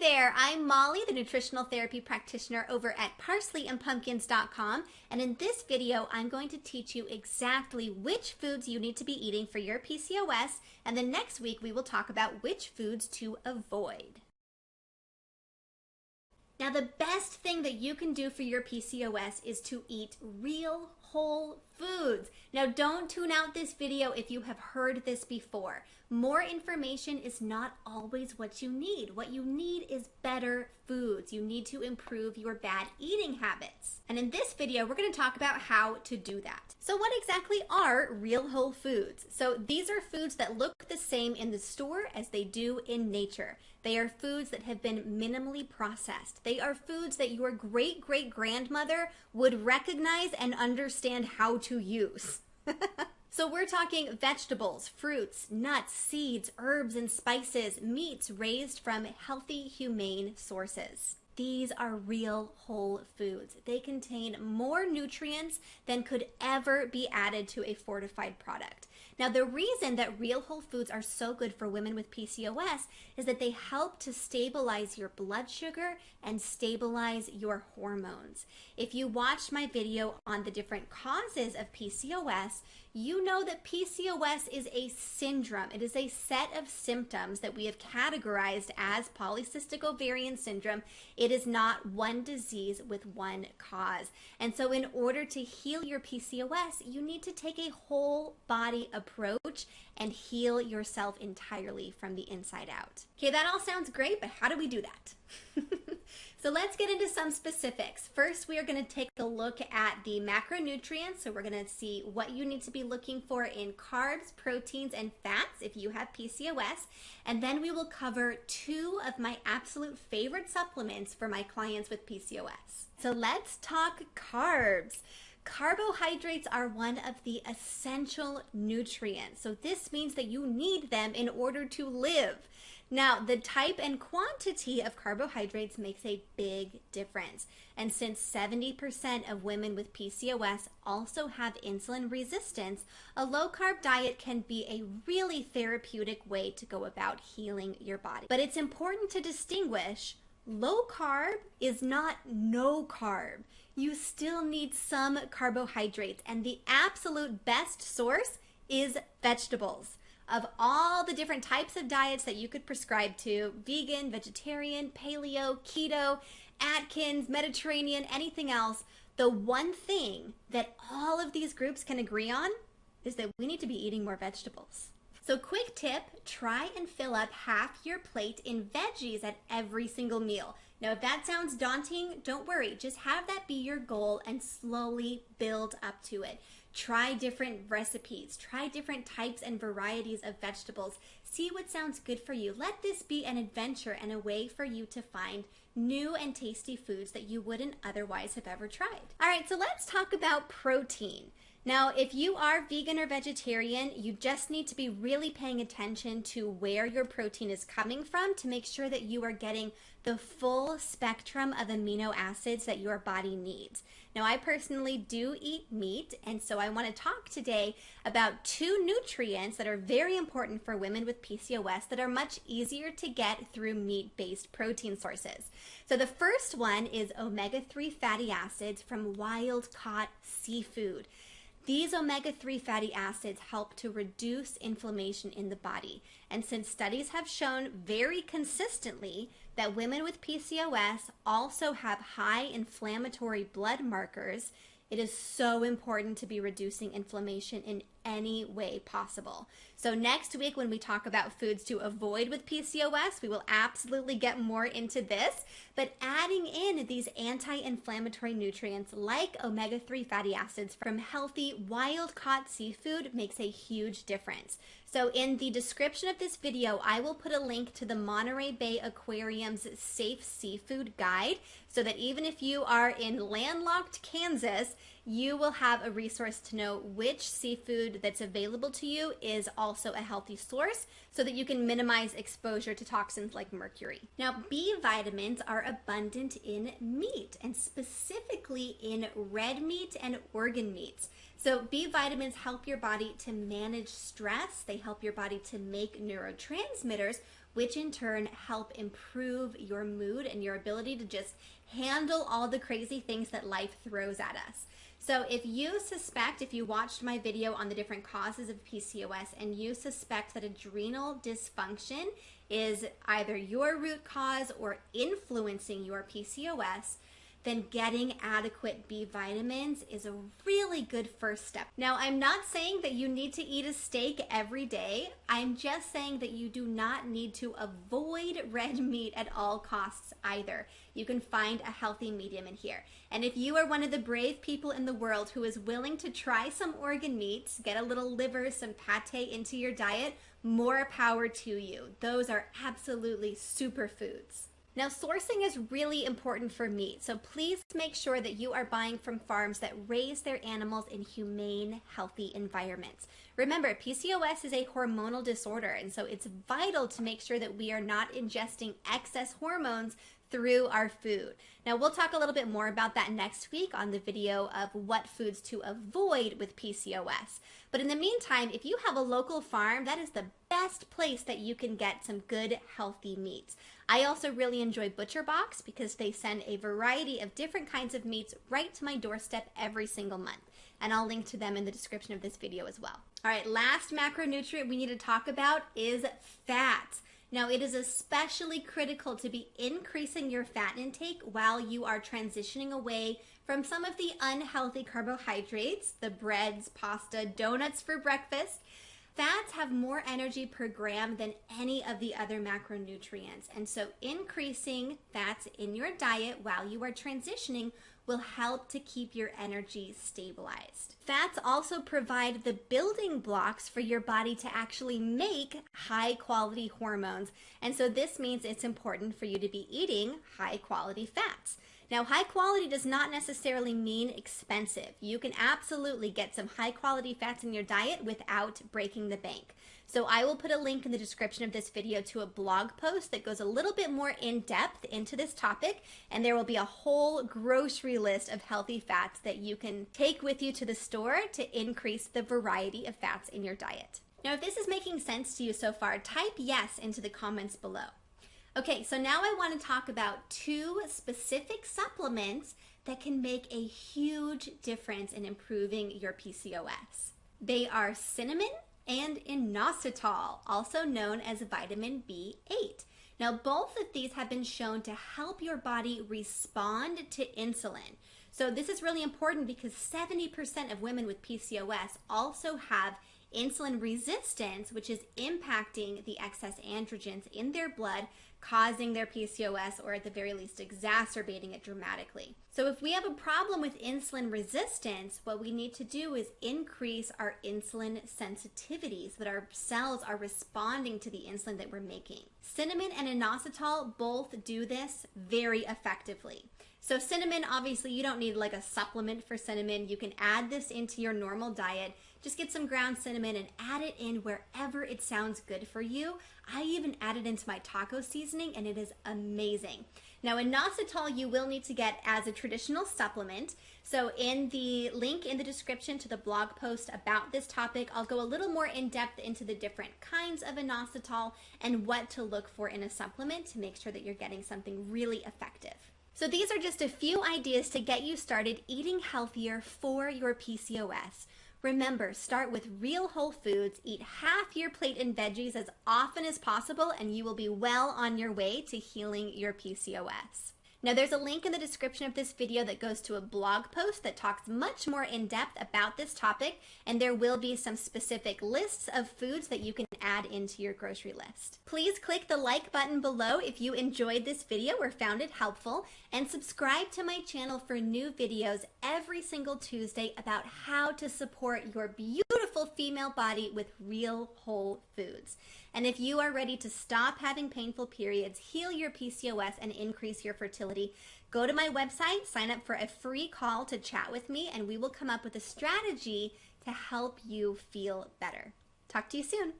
there, I'm Molly, the nutritional therapy practitioner over at parsleyandpumpkins.com, and in this video I'm going to teach you exactly which foods you need to be eating for your PCOS, and then next week we will talk about which foods to avoid. Now, the best thing that you can do for your PCOS is to eat real whole foods. Now, don't tune out this video if you have heard this before. More information is not always what you need. What you need is better foods. You need to improve your bad eating habits. And in this video, we're going to talk about how to do that. So what exactly are real whole foods? So these are foods that look the same in the store as they do in nature. They are foods that have been minimally processed. They are foods that your great-great-grandmother would recognize and understand how to use. So we're talking vegetables, fruits, nuts, seeds, herbs, and spices, meats raised from healthy, humane sources. These are real whole foods. They contain more nutrients than could ever be added to a fortified product. Now, the reason that real whole foods are so good for women with PCOS is that they help to stabilize your blood sugar and stabilize your hormones. If you watched my video on the different causes of PCOS, you know that PCOS is a syndrome. It is a set of symptoms that we have categorized as polycystic ovarian syndrome. It is not one disease with one cause. And so in order to heal your PCOS, you need to take a whole body approach and heal yourself entirely from the inside out. Okay, that all sounds great, but how do we do that? So let's get into some specifics. First, we are going to take a look at the macronutrients. So we're going to see what you need to be looking for in carbs, proteins, and fats if you have PCOS. And then we will cover two of my absolute favorite supplements for my clients with PCOS. So let's talk carbs. Carbohydrates are one of the essential nutrients. So this means that you need them in order to live. Now, the type and quantity of carbohydrates makes a big difference. And since 70% of women with PCOS also have insulin resistance, a low-carb diet can be a really therapeutic way to go about healing your body. But it's important to distinguish low carb is not no carb. You still need some carbohydrates, and the absolute best source is vegetables. Of all the different types of diets that you could prescribe to, vegan, vegetarian, paleo, keto, Atkins, Mediterranean, anything else, the one thing that all of these groups can agree on is that we need to be eating more vegetables. So quick tip, try and fill up half your plate in veggies at every single meal. Now, if that sounds daunting, don't worry. Just have that be your goal and slowly build up to it. Try different recipes, try different types and varieties of vegetables. See what sounds good for you. Let this be an adventure and a way for you to find new and tasty foods that you wouldn't otherwise have ever tried. All right, so let's talk about protein. Now, if you are vegan or vegetarian, you just need to be really paying attention to where your protein is coming from to make sure that you are getting the full spectrum of amino acids that your body needs. Now, I personally do eat meat, and so I want to talk today about two nutrients that are very important for women with PCOS that are much easier to get through meat-based protein sources. So the first one is omega-3 fatty acids from wild-caught seafood. These omega-3 fatty acids help to reduce inflammation in the body. And since studies have shown very consistently that women with PCOS also have high inflammatory blood markers, it is so important to be reducing inflammation in any way possible. So next week when we talk about foods to avoid with PCOS, we will absolutely get more into this, but adding in these anti-inflammatory nutrients like omega-3 fatty acids from healthy wild-caught seafood makes a huge difference. So in the description of this video, I will put a link to the Monterey Bay Aquarium's Safe Seafood Guide so that even if you are in landlocked Kansas, you will have a resource to know which seafood that's available to you is also a healthy source so that you can minimize exposure to toxins like mercury. Now, B vitamins are abundant in meat and specifically in red meat and organ meats. So B vitamins help your body to manage stress. They help your body to make neurotransmitters, which in turn help improve your mood and your ability to just handle all the crazy things that life throws at us. So if you watched my video on the different causes of PCOS and you suspect that adrenal dysfunction is either your root cause or influencing your PCOS, then getting adequate B vitamins is a really good first step. Now, I'm not saying that you need to eat a steak every day. I'm just saying that you do not need to avoid red meat at all costs either. You can find a healthy medium in here. And if you are one of the brave people in the world who is willing to try some organ meats, get a little liver, some pate into your diet, more power to you. Those are absolutely superfoods. Now, sourcing is really important for meat, so please make sure that you are buying from farms that raise their animals in humane, healthy environments. Remember, PCOS is a hormonal disorder, and so it's vital to make sure that we are not ingesting excess hormones through our food. Now, we'll talk a little bit more about that next week on the video of what foods to avoid with PCOS. But in the meantime, if you have a local farm, that is the best place that you can get some good, healthy meats. I also really enjoy ButcherBox because they send a variety of different kinds of meats right to my doorstep every single month. And I'll link to them in the description of this video as well. All right, last macronutrient we need to talk about is fat. Now, it is especially critical to be increasing your fat intake while you are transitioning away from some of the unhealthy carbohydrates, the breads, pasta, donuts for breakfast. Fats have more energy per gram than any of the other macronutrients, and so increasing fats in your diet while you are transitioning will help to keep your energy stabilized. Fats also provide the building blocks for your body to actually make high quality hormones, and so this means it's important for you to be eating high quality fats. Now, high quality does not necessarily mean expensive. You can absolutely get some high quality fats in your diet without breaking the bank. So I will put a link in the description of this video to a blog post that goes a little bit more in depth into this topic, and there will be a whole grocery list of healthy fats that you can take with you to the store to increase the variety of fats in your diet. Now, if this is making sense to you so far, type yes into the comments below. Okay, so now I want to talk about 2 specific supplements that can make a huge difference in improving your PCOS. They are cinnamon and inositol, also known as vitamin B8. Now, both of these have been shown to help your body respond to insulin. So this is really important because 70% of women with PCOS also have insulin resistance, which is impacting the excess androgens in their blood, causing their PCOS, or at the very least exacerbating it dramatically. So if we have a problem with insulin resistance, what we need to do is increase our insulin sensitivity so that our cells are responding to the insulin that we're making. Cinnamon and inositol both do this very effectively. So cinnamon, obviously you don't need like a supplement for cinnamon. You can add this into your normal diet. Just get some ground cinnamon and add it in wherever it sounds good for you. I even add it into my taco seasoning and it is amazing. Now, inositol you will need to get as a traditional supplement. So in the link in the description to the blog post about this topic, I'll go a little more in depth into the different kinds of inositol and what to look for in a supplement to make sure that you're getting something really effective. So these are just a few ideas to get you started eating healthier for your PCOS. Remember, start with real whole foods, eat half your plate in veggies as often as possible, and you will be well on your way to healing your PCOS. Now, there's a link in the description of this video that goes to a blog post that talks much more in depth about this topic, and there will be some specific lists of foods that you can add into your grocery list. Please click the like button below if you enjoyed this video or found it helpful, and subscribe to my channel for new videos every single Tuesday about how to support your beautiful female body with real whole foods. And if you are ready to stop having painful periods, heal your PCOS, and increase your fertility, go to my website, sign up for a free call to chat with me, and we will come up with a strategy to help you feel better. Talk to you soon.